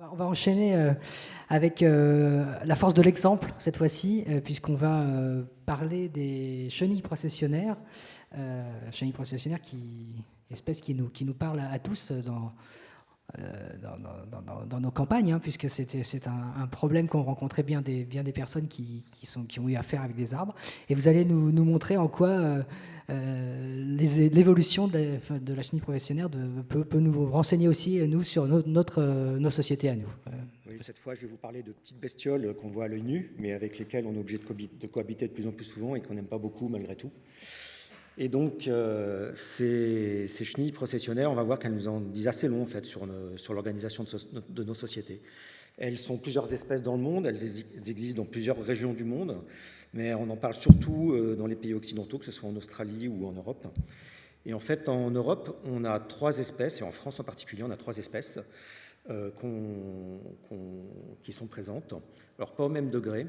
On va enchaîner avec la force de l'exemple cette fois-ci, puisqu'on va parler des chenilles processionnaires. Chenilles processionnaires, espèce qui nous parle à tous dans nos campagnes, hein, puisque c'est un problème qu'ont rencontré bien des personnes qui ont eu affaire avec des arbres. Et vous allez nous montrer en quoi l'évolution de la chenille processionnaire peut nous renseigner aussi, nous, sur nos sociétés à nous. Oui, cette fois, je vais vous parler de petites bestioles qu'on voit à l'œil nu, mais avec lesquelles on est obligé de cohabiter de plus en plus souvent et qu'on n'aime pas beaucoup malgré tout. Et donc, ces chenilles processionnaires, on va voir qu'elles nous en disent assez long en fait, sur l'organisation de nos sociétés. Elles sont plusieurs espèces dans le monde, elles existent dans plusieurs régions du monde, mais on en parle surtout dans les pays occidentaux, que ce soit en Australie ou en Europe. Et en fait, en Europe, on a 3 espèces, et en France en particulier, on a 3 espèces qui sont présentes. Alors, pas au même degré.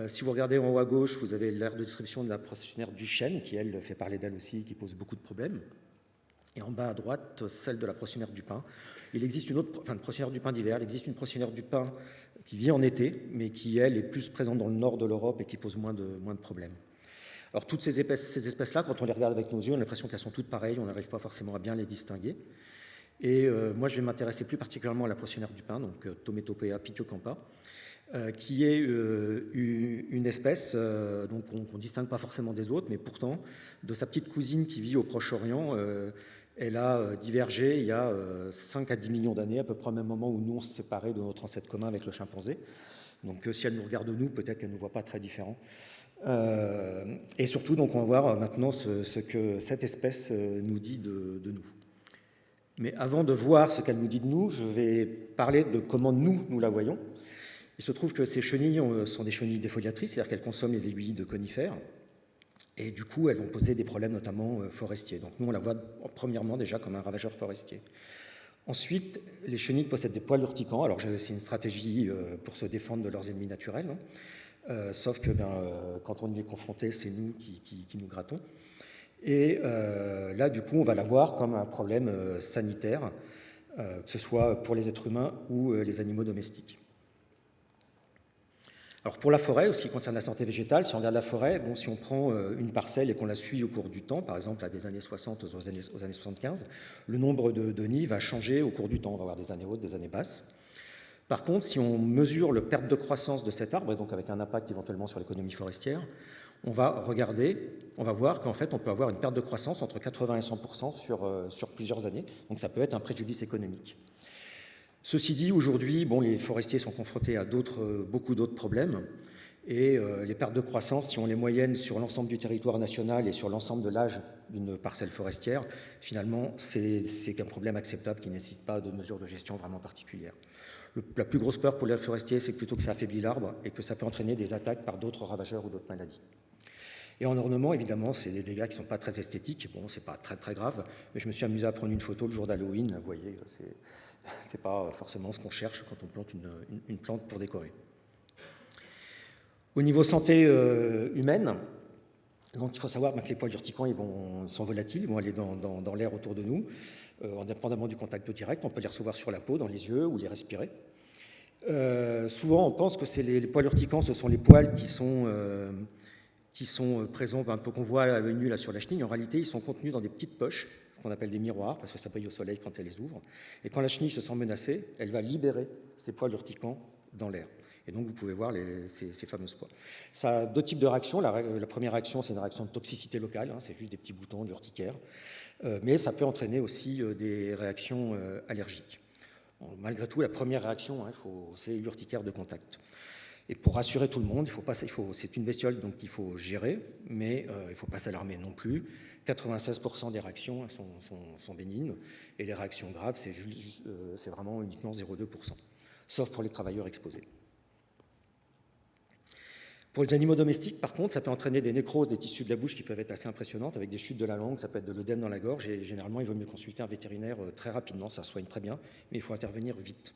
Si vous regardez en haut à gauche, vous avez l'aire de distribution de la processionnaire du chêne, qui, elle, fait parler d'elle aussi, qui pose beaucoup de problèmes. Et en bas à droite, celle de la processionnaire du pin. Il existe une autre, enfin, une processionnaire du pin d'hiver, il existe une processionnaire du pin qui vit en été, mais qui, elle, est plus présente dans le nord de l'Europe et qui pose moins de problèmes. Alors, toutes ces espèces-là, quand on les regarde avec nos yeux, on a l'impression qu'elles sont toutes pareilles, on n'arrive pas forcément à bien les distinguer. Et moi, je vais m'intéresser plus particulièrement à la processionnaire du pin, donc Tometopea pitiocampa, qui est une espèce donc on ne distingue pas forcément des autres, mais pourtant, de sa petite cousine qui vit au Proche-Orient, elle a divergé il y a 5 à 10 millions d'années, à peu près au même moment où nous, on se séparait de notre ancêtre commun avec le chimpanzé. Donc si elle nous regarde nous, peut-être qu'elle ne nous voit pas très différents. Et surtout, donc, on va voir maintenant ce que cette espèce nous dit de nous. Mais avant de voir ce qu'elle nous dit de nous, je vais parler de comment nous la voyons. Il se trouve que ces chenilles sont des chenilles défoliatrices, c'est-à-dire qu'elles consomment les aiguilles de conifères, et du coup, elles vont poser des problèmes notamment forestiers. Donc nous, on la voit premièrement déjà comme un ravageur forestier. Ensuite, les chenilles possèdent des poils urticants. Alors c'est une stratégie pour se défendre de leurs ennemis naturels, hein. Sauf que quand on y est confronté, c'est nous qui nous grattons. Et là, du coup, on va la voir comme un problème sanitaire, que ce soit pour les êtres humains ou les animaux domestiques. Alors pour la forêt, en ce qui concerne la santé végétale, si on regarde la forêt, si on prend une parcelle et qu'on la suit au cours du temps, par exemple à des années 60 aux années 75, le nombre de nids va changer au cours du temps. On va avoir des années hautes, des années basses. Par contre, si on mesure le perte de croissance de cet arbre, et donc avec un impact éventuellement sur l'économie forestière, on va voir qu'en fait, on peut avoir une perte de croissance entre 80 et 100% sur plusieurs années. Donc ça peut être un préjudice économique. Ceci dit, aujourd'hui, les forestiers sont confrontés à beaucoup d'autres problèmes. Et les pertes de croissance, si on les moyenne sur l'ensemble du territoire national et sur l'ensemble de l'âge d'une parcelle forestière, finalement, c'est un problème acceptable qui ne nécessite pas de mesures de gestion vraiment particulières. La plus grosse peur pour les forestiers, c'est plutôt que ça affaiblit l'arbre et que ça peut entraîner des attaques par d'autres ravageurs ou d'autres maladies. Et en ornement, évidemment, c'est des dégâts qui ne sont pas très esthétiques. C'est pas très très grave, mais je me suis amusé à prendre une photo le jour d'Halloween. Vous voyez, c'est pas forcément ce qu'on cherche quand on plante une plante pour décorer. Au niveau santé humaine, donc il faut savoir que les poils urticants sont volatiles, ils vont aller dans l'air autour de nous, indépendamment du contact direct. On peut les recevoir sur la peau, dans les yeux ou les respirer. Souvent, on pense que les poils urticants, ce sont les poils qui sont présents, un peu qu'on voit à l'œil nu là sur la chenille. En réalité, ils sont contenus dans des petites poches, qu'on appelle des miroirs, parce que ça brille au soleil quand elle les ouvre. Et quand la chenille se sent menacée, elle va libérer ces poils urticants dans l'air. Et donc, vous pouvez voir ces fameuses poils. Ça a 2 types de réactions. La première réaction, c'est une réaction de toxicité locale. C'est juste des petits boutons, de l'urticaire. Mais ça peut entraîner aussi des réactions allergiques. Malgré tout, la première réaction, c'est l'urticaire de contact. Et pour rassurer tout le monde, c'est une bestiole donc qu'il faut gérer, mais il ne faut pas s'alarmer non plus. 96% des réactions sont bénignes, et les réactions graves, c'est vraiment uniquement 0,2%, sauf pour les travailleurs exposés. Pour les animaux domestiques, par contre, ça peut entraîner des nécroses des tissus de la bouche qui peuvent être assez impressionnantes, avec des chutes de la langue, ça peut être de l'œdème dans la gorge, et généralement, il vaut mieux consulter un vétérinaire très rapidement, ça soigne très bien, mais il faut intervenir vite.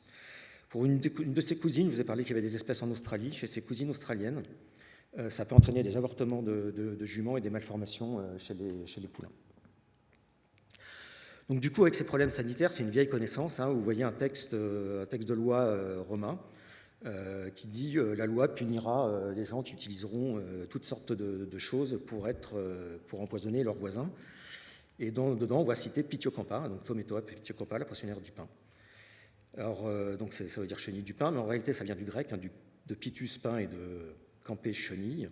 Pour une de ses cousines, je vous ai parlé qu'il y avait des espèces en Australie, chez ses cousines australiennes, ça peut entraîner des avortements de juments et des malformations chez les poulains. Donc du coup, avec ces problèmes sanitaires, c'est une vieille connaissance. Vous voyez un texte de loi romain qui dit la loi punira les gens qui utiliseront toutes sortes de choses pour empoisonner leurs voisins. Et dedans, on va citer Pithiocampa, donc Tometoa Pithiocampa, la processionnaire du pain. Alors, donc ça veut dire chenille du pain, mais en réalité, ça vient du grec, de Pithus, pain, et de campé, chenille,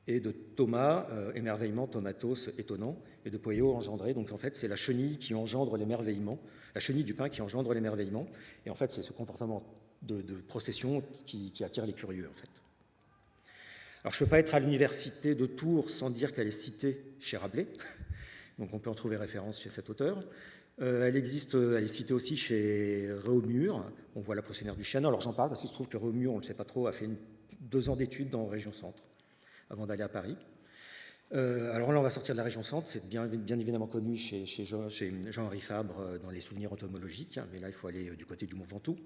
et de Thomas, émerveillement, tomatos, étonnant, et de poio, engendré. Donc en fait, c'est la chenille qui engendre l'émerveillement, la chenille du pain qui engendre l'émerveillement. Et en fait, c'est ce comportement de procession qui attire les curieux, en fait. Alors, je ne peux pas être à l'université de Tours sans dire qu'elle est citée chez Rabelais. Donc on peut en trouver référence chez cet auteur. Elle est citée aussi chez Réaumur. On voit la processionnaire du chêne. Alors j'en parle parce qu'il se trouve que Réaumur, on ne le sait pas trop, a fait 2 ans d'études dans la région centre avant d'aller à Paris. Alors là, on va sortir de la région centre. C'est bien évidemment connu chez Jean-Henri Fabre dans les souvenirs entomologiques. Mais là, il faut aller du côté du Mont Ventoux.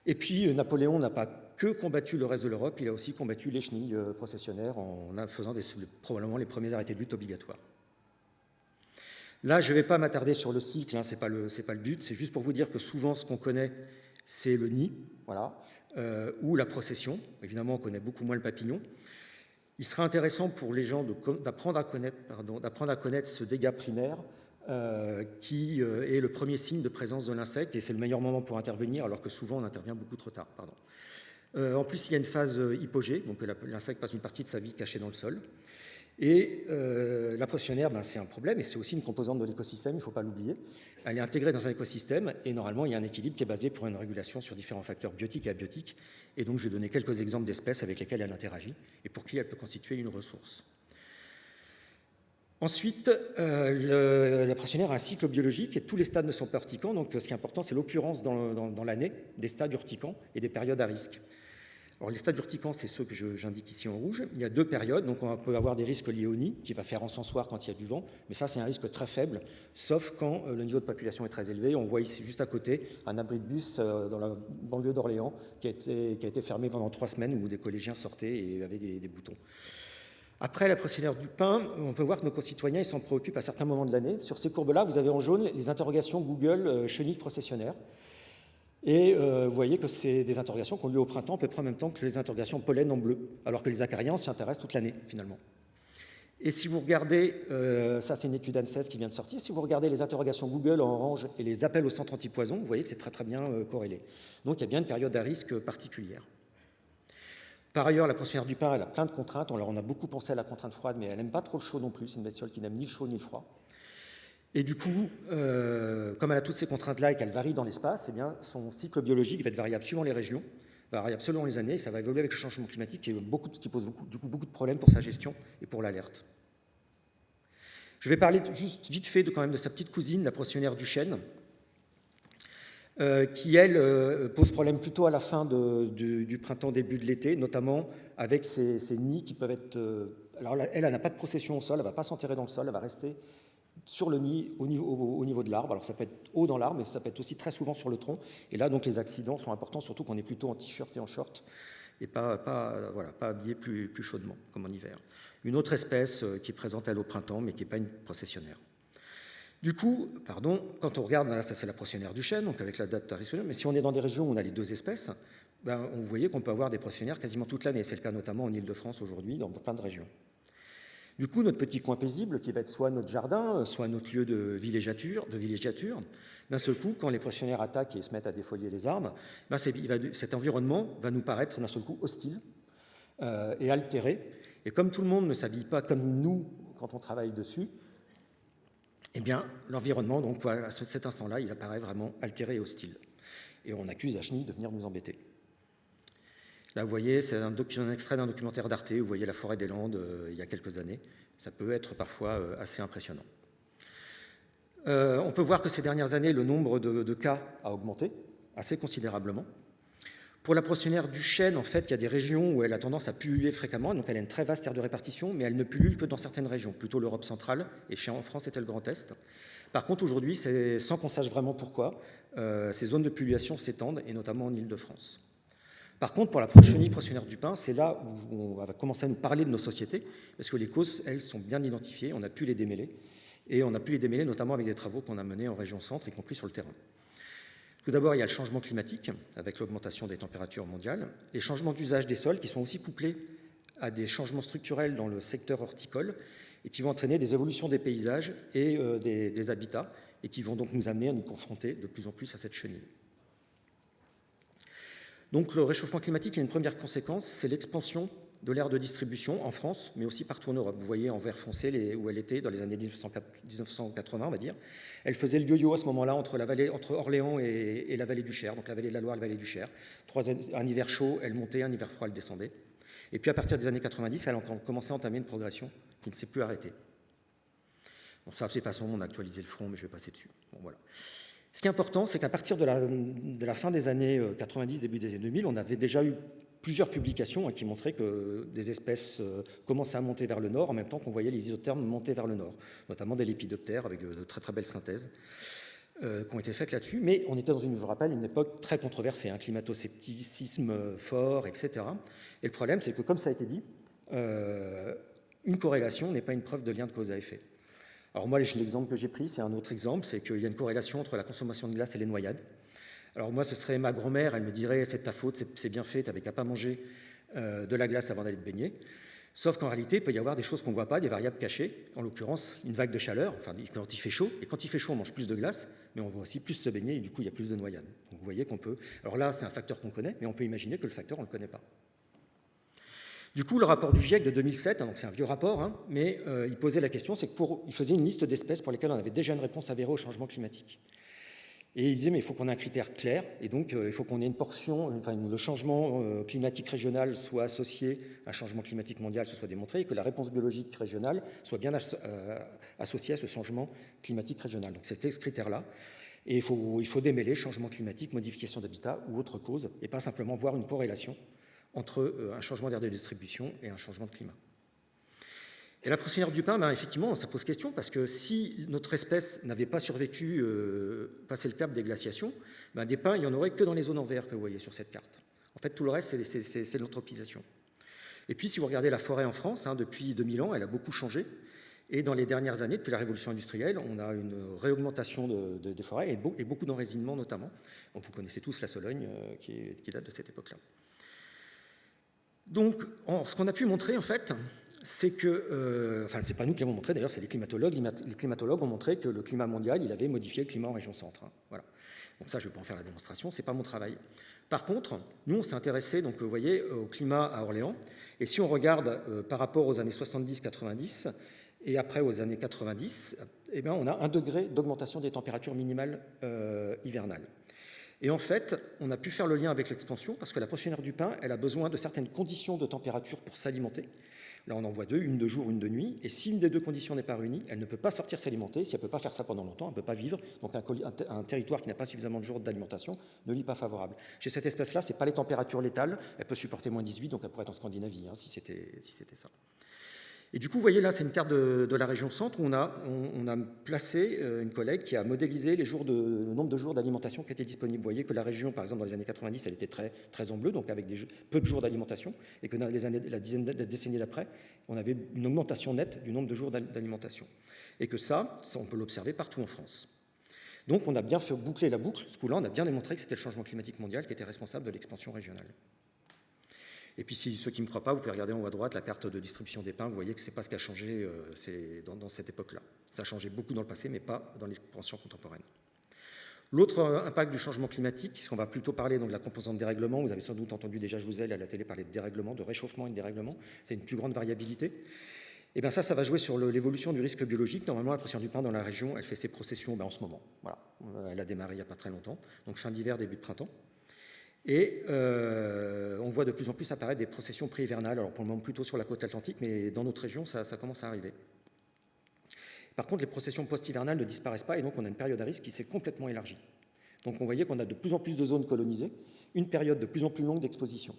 Et puis, Napoléon n'a pas que combattu le reste de l'Europe, il a aussi combattu les chenilles processionnaires en faisant probablement les premiers arrêtés de lutte obligatoires. Là, je ne vais pas m'attarder sur le cycle, ce n'est pas le but, c'est juste pour vous dire que souvent, ce qu'on connaît, c'est le nid, voilà, ou la procession. Évidemment, on connaît beaucoup moins le papillon. Il sera intéressant pour les gens d'apprendre à connaître ce dégât primaire qui est le premier signe de présence de l'insecte, et c'est le meilleur moment pour intervenir, alors que souvent, on intervient beaucoup trop tard. En plus, il y a une phase hypogée, donc l'insecte passe une partie de sa vie cachée dans le sol. Et la processionnaire, c'est un problème, et c'est aussi une composante de l'écosystème, il ne faut pas l'oublier. Elle est intégrée dans un écosystème, et normalement, il y a un équilibre qui est basé pour une régulation sur différents facteurs biotiques et abiotiques. Et donc, je vais donner quelques exemples d'espèces avec lesquelles elle interagit, et pour qui elle peut constituer une ressource. Ensuite, la processionnaire a un cycle biologique, et tous les stades ne sont pas urticants, donc ce qui est important, c'est l'occurrence dans l'année des stades urticants et des périodes à risque. Alors, les stades urticants, c'est ceux que j'indique ici en rouge. Il y a 2 périodes, donc on peut avoir des risques liés au nid, qui va faire encensoir quand il y a du vent, mais ça, c'est un risque très faible, sauf quand le niveau de population est très élevé. On voit ici, juste à côté, un abri de bus dans la banlieue d'Orléans, qui a été fermé pendant 3 semaines, où des collégiens sortaient et avaient des boutons. Après la processionnaire du pain, on peut voir que nos concitoyens ils s'en préoccupent à certains moments de l'année. Sur ces courbes-là, vous avez en jaune les interrogations Google chenille processionnaire. Et vous voyez que c'est des interrogations qui ont lieu au printemps, à peu près en même temps que les interrogations pollen en bleu, alors que les acariens s'y intéressent toute l'année, finalement. Et si vous regardez, ça c'est une étude ANSES qui vient de sortir, si vous regardez les interrogations Google en orange et les appels au centre antipoison, vous voyez que c'est très très bien corrélé. Donc il y a bien une période à risque particulière. Par ailleurs, la processionnaire du pain, elle a plein de contraintes. Alors, on a beaucoup pensé à la contrainte froide, mais elle n'aime pas trop le chaud non plus. C'est une bestiole qui n'aime ni le chaud ni le froid. Et du coup, comme elle a toutes ces contraintes-là et qu'elle varie dans l'espace, eh bien, son cycle biologique va être variable suivant les régions, variable selon les années, et ça va évoluer avec le changement climatique qui pose beaucoup de problèmes pour sa gestion et pour l'alerte. Je vais parler juste vite fait quand même de sa petite cousine, la processionnaire du chêne, qui, elle, pose problème plutôt à la fin du printemps, début de l'été, notamment avec ses nids qui peuvent être... alors elle n'a pas de procession au sol, elle ne va pas s'enterrer dans le sol, elle va rester sur le nid au niveau de l'arbre. Alors ça peut être haut dans l'arbre, mais ça peut être aussi très souvent sur le tronc. Et là, donc, les accidents sont importants, surtout qu'on est plutôt en t-shirt et en short, et pas habillé plus chaudement, comme en hiver. Une autre espèce qui est présente, elle, au printemps, mais qui n'est pas une processionnaire. Du coup, quand on regarde, là, ça c'est la processionnaire du chêne, donc avec la date tarissonnière, mais si on est dans des régions où on a les 2 espèces, on voyait qu'on peut avoir des processionnaires quasiment toute l'année. C'est le cas notamment en Île-de-France aujourd'hui, dans plein de régions. Du coup, notre petit coin paisible, qui va être soit notre jardin, soit notre lieu de villégiature, d'un seul coup, quand les processionnaires attaquent et se mettent à défolier les arbres, cet environnement va nous paraître d'un seul coup hostile et altéré. Et comme tout le monde ne s'habille pas comme nous quand on travaille dessus, eh bien, l'environnement, donc, à cet instant-là, il apparaît vraiment altéré et hostile. Et on accuse la chenille de venir nous embêter. Là, vous voyez, c'est un extrait d'un documentaire d'Arte, vous voyez la forêt des Landes il y a quelques années. Ça peut être parfois assez impressionnant. On peut voir que ces dernières années, le nombre de cas a augmenté assez considérablement. Pour la processionnaire du chêne, en fait, il y a des régions où elle a tendance à pulluler fréquemment, donc elle a une très vaste aire de répartition, mais elle ne pullule que dans certaines régions, plutôt l'Europe centrale, et en France, c'était le Grand Est. Par contre, aujourd'hui, sans qu'on sache vraiment pourquoi, ces zones de pullulation s'étendent, et notamment en Île-de-France. Par contre, pour la chenille processionnaire du pain, c'est là où on va commencer à nous parler de nos sociétés, parce que les causes, elles, sont bien identifiées, on a pu les démêler, Et on a pu les démêler notamment avec des travaux qu'on a menés en région centre, y compris sur le terrain. Tout d'abord, il y a le changement climatique, avec l'augmentation des températures mondiales, les changements d'usage des sols qui sont aussi couplés à des changements structurels dans le secteur horticole et qui vont entraîner des évolutions des paysages et des habitats et qui vont donc nous amener à nous confronter de plus en plus à cette chenille. Donc le réchauffement climatique, il y a une première conséquence, c'est l'expansion de l'aire de distribution en France, mais aussi partout en Europe. Vous voyez en vert foncé où elle était dans les années 1980, on va dire. Elle faisait le yo-yo à ce moment-là entre Orléans et la vallée du Cher, donc la vallée de la Loire et la vallée du Cher. Un hiver chaud, elle montait, un hiver froid, elle descendait. Et puis à partir des années 90, elle a commencé à entamer une progression qui ne s'est plus arrêtée. Bon, ça, c'est pas son, on a actualisé le front, mais je vais passer dessus. Bon, voilà. Ce qui est important, c'est qu'à partir de la fin des années 90, début des années 2000, on avait déjà eu plusieurs publications qui montraient que des espèces commençaient à monter vers le nord, en même temps qu'on voyait les isothermes monter vers le nord, notamment des lépidoptères avec de très très belles synthèses qui ont été faites là-dessus. Mais on était dans je vous rappelle, une époque très controversée, un climato-scepticisme fort, etc. Et le problème, c'est que, comme ça a été dit, une corrélation n'est pas une preuve de lien de cause à effet. Alors moi, l'exemple que j'ai pris, c'est un autre exemple, c'est qu'il y a une corrélation entre la consommation de glace et les noyades. Alors moi, ce serait ma grand-mère, elle me dirait « c'est ta faute, c'est bien fait, tu n'avais qu'à pas manger de la glace avant d'aller te baigner ». Sauf qu'en réalité, il peut y avoir des choses qu'on ne voit pas, des variables cachées, en l'occurrence une vague de chaleur, enfin quand il fait chaud, et quand il fait chaud, on mange plus de glace, mais on va aussi plus se baigner, et du coup, il y a plus de noyades. Donc vous voyez qu'on peut... Alors là, c'est un facteur qu'on connaît, mais on peut imaginer que le facteur, on ne le connaît pas. Du coup, le rapport du GIEC de 2007, donc c'est un vieux rapport, mais il posait la question, c'est qu'il faisait une liste d'espèces pour lesquelles on avait déjà une réponse avérée au changement climatique. Et il disait, mais il faut qu'on ait un critère clair, et donc il faut qu'on ait une portion, enfin le changement climatique régional soit associé à un changement climatique mondial, ce soit démontré, et que la réponse biologique régionale soit bien associée à ce changement climatique régional. Donc c'était ce critère-là. Et il faut démêler changement climatique, modification d'habitat ou autre cause, et pas simplement voir une corrélation entre un changement d'aire de distribution et un changement de climat. Et la procédure du pain, effectivement, ça pose question, parce que si notre espèce n'avait pas survécu, passé le cap des glaciations, des pins, il n'y en aurait que dans les zones en vert que vous voyez sur cette carte. En fait, tout le reste, c'est l'anthropisation. Et puis, si vous regardez la forêt en France, depuis 2000 ans, elle a beaucoup changé. Et dans les dernières années, depuis la révolution industrielle, on a une réaugmentation des forêts et beaucoup d'enracinement notamment. Donc, vous connaissez tous la Sologne qui date de cette époque-là. Donc, ce qu'on a pu montrer, en fait, c'est que, enfin, c'est pas nous qui l'avons montré, d'ailleurs, c'est les climatologues. Les climatologues ont montré que le climat mondial, il avait modifié le climat en région centre. Voilà. Donc ça, je ne vais pas en faire la démonstration, c'est pas mon travail. Par contre, nous, on s'est intéressé, donc, vous voyez, au climat à Orléans. Et si on regarde par rapport aux années 70-90 et après aux années 90, eh bien, on a 1 degré d'augmentation des températures minimales hivernales. Et en fait, on a pu faire le lien avec l'expansion parce que la processionnaire du pain, elle a besoin de certaines conditions de température pour s'alimenter. Là, on en voit 2, une de jour, une de nuit. Et si une des 2 conditions n'est pas réunie, elle ne peut pas sortir s'alimenter. Si elle ne peut pas faire ça pendant longtemps, elle ne peut pas vivre. Donc un territoire qui n'a pas suffisamment de jours d'alimentation ne lui est pas favorable. Chez cette espèce-là, ce n'est pas les températures létales. Elle peut supporter moins 18, donc elle pourrait être en Scandinavie, si c'était ça. Et du coup, vous voyez là, c'est une carte de la région centre où on a placé une collègue qui a modélisé le nombre de jours d'alimentation qui étaient disponibles. Vous voyez que la région, par exemple, dans les années 90, elle était très, très en bleu, donc avec peu de jours d'alimentation, et que dans la décennie d'après, on avait une augmentation nette du nombre de jours d'alimentation. Et que ça, on peut l'observer partout en France. Donc on a bien fait boucler la boucle. Ce coup-là, on a bien démontré que c'était le changement climatique mondial qui était responsable de l'expansion régionale. Et puis, ceux qui ne me croient pas, vous pouvez regarder en haut à droite la carte de distribution des pins. Vous voyez que ce n'est pas ce qui a changé dans cette époque-là. Ça a changé beaucoup dans le passé, mais pas dans l'expansion contemporaine. L'autre impact du changement climatique, puisqu'on va plutôt parler donc, de la composante dérèglement, vous avez sans doute entendu déjà Jouzel à la télé parler de dérèglement, de réchauffement et de dérèglement, c'est une plus grande variabilité. Et bien ça va jouer sur l'évolution du risque biologique. Normalement, la procession du pain dans la région, elle fait ses processions en ce moment. Voilà. Elle a démarré il n'y a pas très longtemps, donc fin d'hiver, début de printemps. Et on voit de plus en plus apparaître des processions pré-hivernales, alors pour le moment plutôt sur la côte atlantique, mais dans notre région, ça commence à arriver. Par contre, les processions post-hivernales ne disparaissent pas, et donc on a une période à risque qui s'est complètement élargie. Donc on voyait qu'on a de plus en plus de zones colonisées, une période de plus en plus longue d'exposition.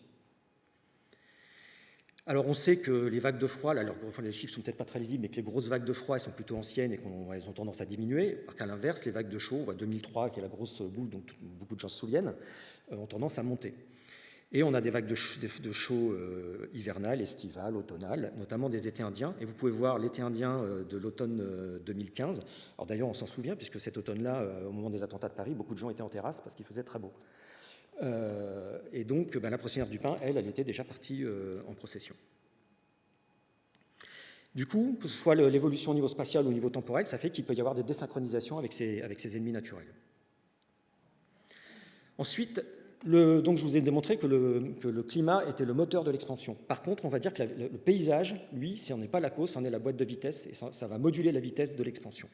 Alors on sait que les vagues de froid, là, les chiffres sont peut-être pas très lisibles, mais que les grosses vagues de froid, elles sont plutôt anciennes et qu'elles ont tendance à diminuer, alors qu'à l'inverse, les vagues de chaud, 2003, qui est la grosse boule dont beaucoup de gens se souviennent, ont tendance à monter. Et on a des vagues de chaud hivernales, estivales, automnales, notamment des étés indiens. Et vous pouvez voir l'été indien de l'automne 2015. Alors d'ailleurs, on s'en souvient, puisque cet automne-là, au moment des attentats de Paris, beaucoup de gens étaient en terrasse parce qu'il faisait très beau. Et donc, la processionnaire du pain, elle était déjà partie en procession. Du coup, que ce soit l'évolution au niveau spatial ou au niveau temporel, ça fait qu'il peut y avoir des désynchronisations avec ses ennemis naturels. Ensuite, donc je vous ai démontré que le climat était le moteur de l'expansion. Par contre, on va dire que le paysage, lui, si on n'est pas la cause, c'en est la boîte de vitesse, et ça va moduler la vitesse de l'expansion.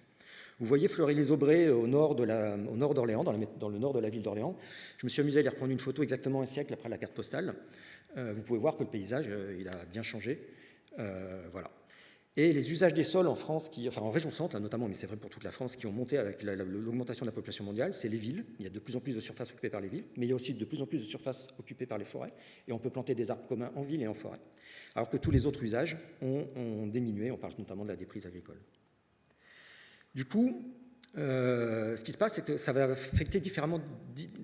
Vous voyez Fleury-les-Aubrais au nord d'Orléans, dans le nord de la ville d'Orléans. Je me suis amusé à aller reprendre une photo exactement un siècle après la carte postale. Vous pouvez voir que le paysage, il a bien changé. Voilà. Et les usages des sols en France, en région centre notamment, mais c'est vrai pour toute la France, qui ont monté avec l'augmentation de la population mondiale, c'est les villes. Il y a de plus en plus de surfaces occupées par les villes, mais il y a aussi de plus en plus de surfaces occupées par les forêts, et on peut planter des arbres communs en ville et en forêt. Alors que tous les autres usages ont diminué, on parle notamment de la déprise agricole. Du coup, ce qui se passe, c'est que ça va affecter différemment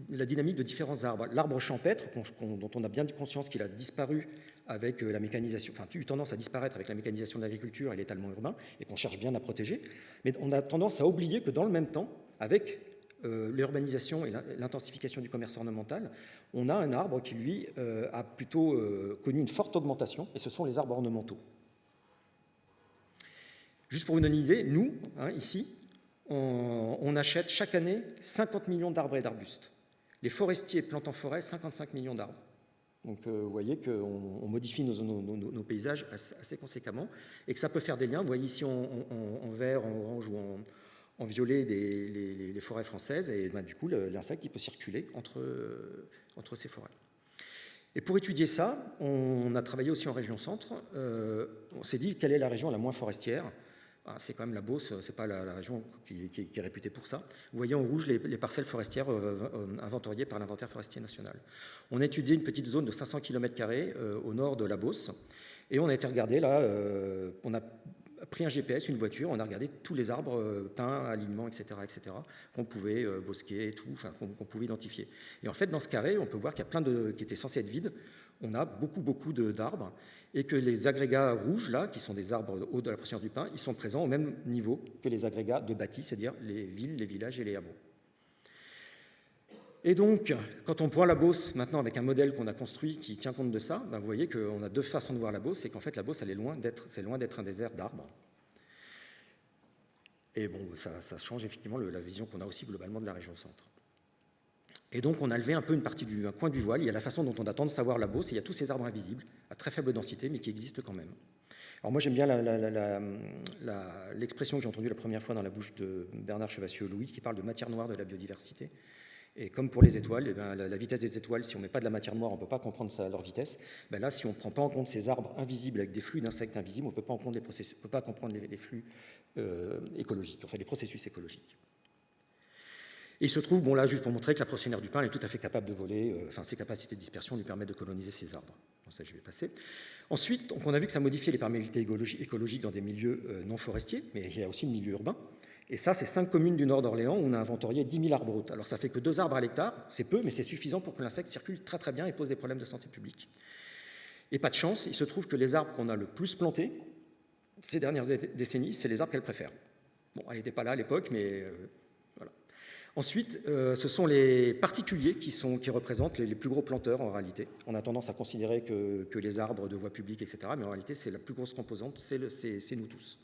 la dynamique de différents arbres. L'arbre champêtre, dont on a bien conscience qu'il a disparu avec la mécanisation, enfin, eu tendance à disparaître avec la mécanisation de l'agriculture et l'étalement urbain, et qu'on cherche bien à protéger, mais on a tendance à oublier que dans le même temps, avec l'urbanisation et l'intensification du commerce ornemental, on a un arbre qui, lui, a plutôt connu une forte augmentation, et ce sont les arbres ornementaux. Juste pour vous donner une idée, nous, ici, on achète chaque année 50 millions d'arbres et d'arbustes. Les forestiers plantent en forêt 55 millions d'arbres. Donc vous voyez qu'on modifie nos paysages assez conséquemment et que ça peut faire des liens. Vous voyez ici en vert, en orange ou en violet les forêts françaises, et du coup l'insecte il peut circuler entre ces forêts. Et pour étudier ça, on a travaillé aussi en région centre. On s'est dit quelle est la région la moins forestière. C'est quand même la Beauce, c'est pas la région qui est réputée pour ça. Vous voyez en rouge les parcelles forestières inventoriées par l'inventaire forestier national. On a étudié une petite zone de 500 km² au nord de la Beauce, et on a été regarder là, on a pris un GPS, une voiture, on a regardé tous les arbres, pins, alignements, etc., qu'on pouvait bosquer et tout, enfin qu'on pouvait identifier. Et en fait, dans ce carré, on peut voir qu'il y a plein qui étaient censés être vides. On a beaucoup d'arbres, et que les agrégats rouges, là, qui sont des arbres hauts de la processionnaire du pin, ils sont présents au même niveau que les agrégats de bâtis, c'est-à-dire les villes, les villages et les hameaux. Et donc, quand on voit la Beauce maintenant avec un modèle qu'on a construit qui tient compte de ça, vous voyez qu'on a deux façons de voir la Beauce, et qu'en fait la Beauce, elle est loin d'être un désert d'arbres. Et bon, ça change effectivement la vision qu'on a aussi globalement de la région centre. Et donc, on a levé un peu un coin du voile. Il y a la façon dont on attend de savoir la Beauce, et il y a tous ces arbres invisibles, à très faible densité, mais qui existent quand même. Alors moi, j'aime bien l'expression que j'ai entendue la première fois dans la bouche de Bernard Chevassieux-Louis, qui parle de matière noire de la biodiversité. Et comme pour les étoiles, la vitesse des étoiles, si on ne met pas de la matière noire, on ne peut pas comprendre leur vitesse. Là, si on ne prend pas en compte ces arbres invisibles avec des flux d'insectes invisibles, on ne peut pas comprendre les flux écologiques, enfin les processus écologiques. Et il se trouve, là, juste pour montrer que la processionnaire du pin est tout à fait capable de voler, ses capacités de dispersion lui permettent de coloniser ces arbres. Bon, ça, je vais passer. Ensuite, on a vu que ça modifiait les perméabilités écologiques dans des milieux non forestiers, mais il y a aussi le milieu urbain. Et ça, c'est 5 communes du nord d'Orléans où on a inventorié 10 000 arbres hôtes. Alors, ça fait que 2 arbres à l'hectare, c'est peu, mais c'est suffisant pour que l'insecte circule très très bien et pose des problèmes de santé publique. Et pas de chance, il se trouve que les arbres qu'on a le plus plantés ces dernières décennies, c'est les arbres qu'elle préfère. Bon, elle n'était pas là à l'époque, mais voilà. Ensuite, ce sont les particuliers qui représentent les plus gros planteurs en réalité. On a tendance à considérer que les arbres de voie publique, etc., mais en réalité, c'est la plus grosse composante, c'est nous tous.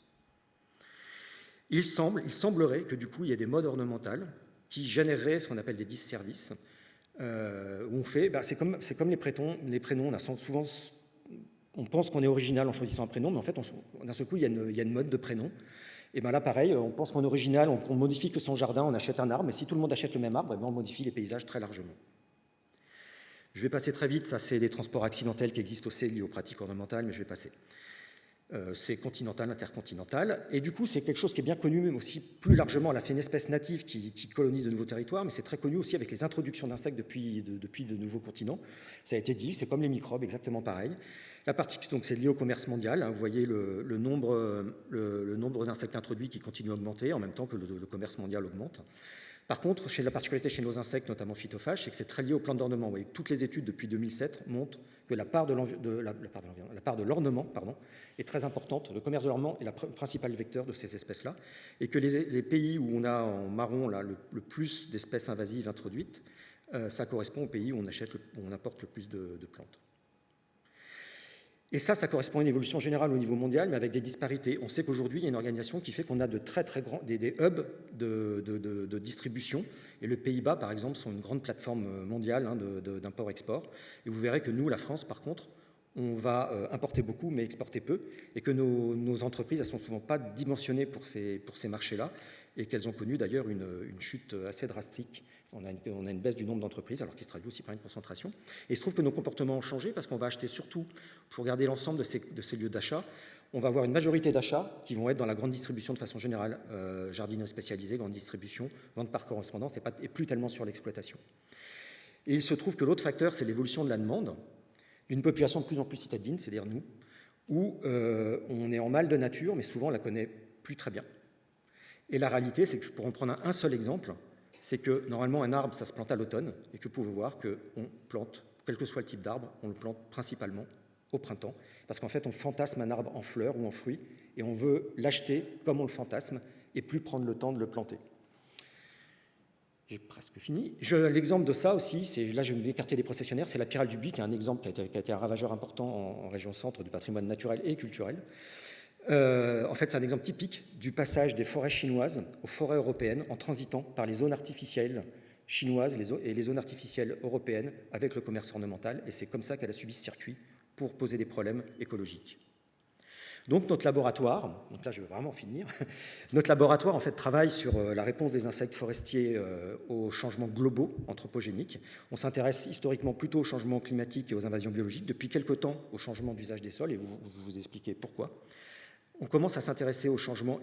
Il semblerait que du coup, il y ait des modes ornementales qui généreraient ce qu'on appelle des disservices, où on fait, c'est comme les prénoms, souvent, on pense qu'on est original en choisissant un prénom, mais en fait, d'un seul coup, il y a une mode de prénom. Et là, pareil, on pense qu'on est original, on modifie que son jardin, on achète un arbre, mais si tout le monde achète le même arbre, on modifie les paysages très largement. Je vais passer très vite, ça c'est des transports accidentels qui existent aussi liés aux pratiques ornementales, mais je vais passer. C'est continental, intercontinental, et du coup c'est quelque chose qui est bien connu, mais aussi plus largement, là c'est une espèce native qui colonise de nouveaux territoires, mais c'est très connu aussi avec les introductions d'insectes depuis de nouveaux continents. Ça a été dit, c'est comme les microbes, exactement pareil. La partie, donc c'est lié au commerce mondial, vous voyez le nombre d'insectes introduits qui continue à augmenter en même temps que le commerce mondial augmente. Par contre, la particularité chez nos insectes, notamment phytophages, c'est que c'est très lié aux plantes d'ornement. Vous voyez, toutes les études depuis 2007 montrent que la part de l'ornement est très importante. Le commerce de l'ornement est le principal vecteur de ces espèces-là, et que les pays où on a en marron là, le plus d'espèces invasives introduites, ça correspond aux pays où on importe le plus de plantes. Et ça correspond à une évolution générale au niveau mondial, mais avec des disparités. On sait qu'aujourd'hui, il y a une organisation qui fait qu'on a de très très grands, des hubs de distribution. Et les Pays-Bas, par exemple, sont une grande plateforme mondiale d'import-export. Et vous verrez que nous, la France, par contre, on va importer beaucoup, mais exporter peu, et que nos entreprises, elles ne sont souvent pas dimensionnées pour ces marchés-là, et qu'elles ont connu d'ailleurs une chute assez drastique. On a une baisse du nombre d'entreprises, alors qui se traduit aussi par une concentration. Et il se trouve que nos comportements ont changé, parce qu'on va acheter surtout, pour regarder l'ensemble de ces lieux d'achat, on va avoir une majorité d'achats qui vont être dans la grande distribution de façon générale, jardinerie spécialisée, grande distribution, vente par correspondance, et plus tellement sur l'exploitation. Et il se trouve que l'autre facteur, c'est l'évolution de la demande, d'une population de plus en plus citadine, c'est-à-dire nous, où on est en mal de nature, mais souvent on ne la connaît plus très bien. Et la réalité, c'est que pour en prendre un seul exemple, c'est que normalement un arbre, ça se plante à l'automne, et que vous pouvez voir qu'on plante, quel que soit le type d'arbre, on le plante principalement au printemps, parce qu'en fait on fantasme un arbre en fleurs ou en fruits, et on veut l'acheter comme on le fantasme, et plus prendre le temps de le planter. J'ai presque fini. L'exemple de ça aussi, là je vais m'écarter des processionnaires, c'est la pyrale du buis, qui est un exemple qui a été un ravageur important en région centre du patrimoine naturel et culturel. En fait, c'est un exemple typique du passage des forêts chinoises aux forêts européennes en transitant par les zones artificielles chinoises et les zones artificielles européennes avec le commerce ornemental, et c'est comme ça qu'elle a subi ce circuit pour poser des problèmes écologiques. Donc notre laboratoire, donc là je vais vraiment finir, notre laboratoire en fait travaille sur la réponse des insectes forestiers aux changements globaux anthropogéniques. On s'intéresse historiquement plutôt aux changements climatiques et aux invasions biologiques, depuis quelque temps au changement d'usage des sols, et vous expliquer pourquoi. On commence à s'intéresser aux changements,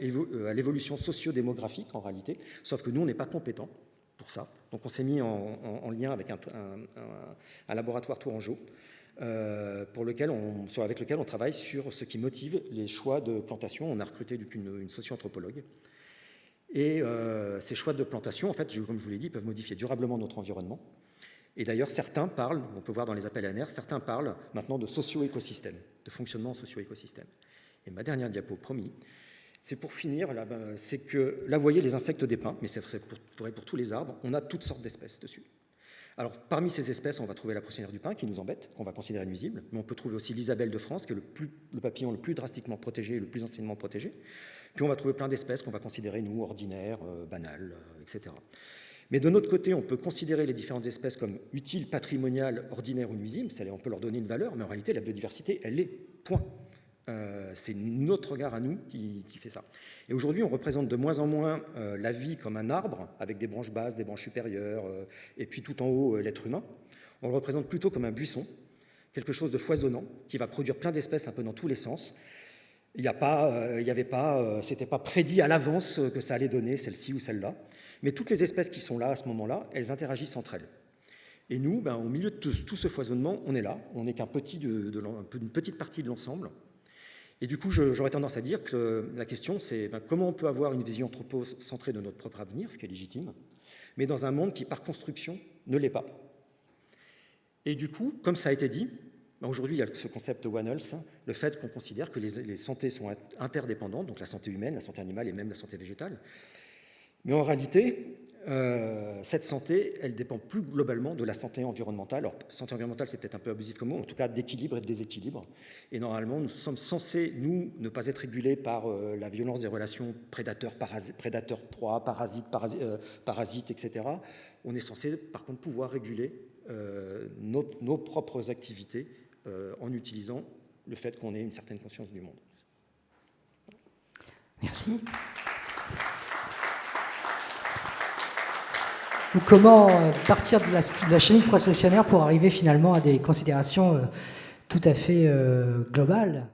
à l'évolution socio-démographique en réalité, sauf que nous on n'est pas compétents pour ça. Donc on s'est mis en lien avec un laboratoire tourangeau, avec lequel on travaille sur ce qui motive les choix de plantation. On a recruté une socio-anthropologue. Et ces choix de plantation, en fait, comme je vous l'ai dit, peuvent modifier durablement notre environnement. Et d'ailleurs, certains parlent, on peut voir dans les appels ANR, certains parlent maintenant de socio-écosystème, de fonctionnement en socio-écosystème. Et ma dernière diapo, promis, c'est pour finir, c'est que là, vous voyez les insectes des pins, mais c'est pour tous les arbres, on a toutes sortes d'espèces dessus. Alors, parmi ces espèces, on va trouver la processionnaire du pin, qui nous embête, qu'on va considérer nuisible, mais on peut trouver aussi l'Isabelle de France, qui est le papillon le plus drastiquement protégé et le plus anciennement protégé. Puis on va trouver plein d'espèces qu'on va considérer, nous, ordinaires, banales, etc. Mais de notre côté, on peut considérer les différentes espèces comme utiles, patrimoniales, ordinaires ou nuisibles, on peut leur donner une valeur, mais en réalité, la biodiversité, elle est, point. C'est notre regard à nous qui fait ça. Et aujourd'hui, on représente de moins en moins la vie comme un arbre, avec des branches basses, des branches supérieures, et puis tout en haut, l'être humain. On le représente plutôt comme un buisson, quelque chose de foisonnant, qui va produire plein d'espèces un peu dans tous les sens. C'était pas prédit à l'avance que ça allait donner celle-ci ou celle-là. Mais toutes les espèces qui sont là à ce moment-là, elles interagissent entre elles. Et nous, au milieu de tout ce foisonnement, on est là. On n'est qu'une petite partie de l'ensemble. Et du coup, j'aurais tendance à dire que la question, c'est comment on peut avoir une vision anthropocentrée de notre propre avenir, ce qui est légitime, mais dans un monde qui, par construction, ne l'est pas. Et du coup, comme ça a été dit, aujourd'hui, il y a ce concept One Health, le fait qu'on considère que les santé sont interdépendantes, donc la santé humaine, la santé animale et même la santé végétale. Mais en réalité, cette santé, elle dépend plus globalement de la santé environnementale. Alors, santé environnementale, c'est peut-être un peu abusif comme mot, en tout cas d'équilibre et de déséquilibre. Et normalement, nous sommes censés, nous, ne pas être régulés par la violence des relations prédateur-proie, parasite, etc. On est censé, par contre, pouvoir réguler nos propres activités en utilisant le fait qu'on ait une certaine conscience du monde. Merci. Ou comment partir de la chenille processionnaire pour arriver finalement à des considérations tout à fait globales.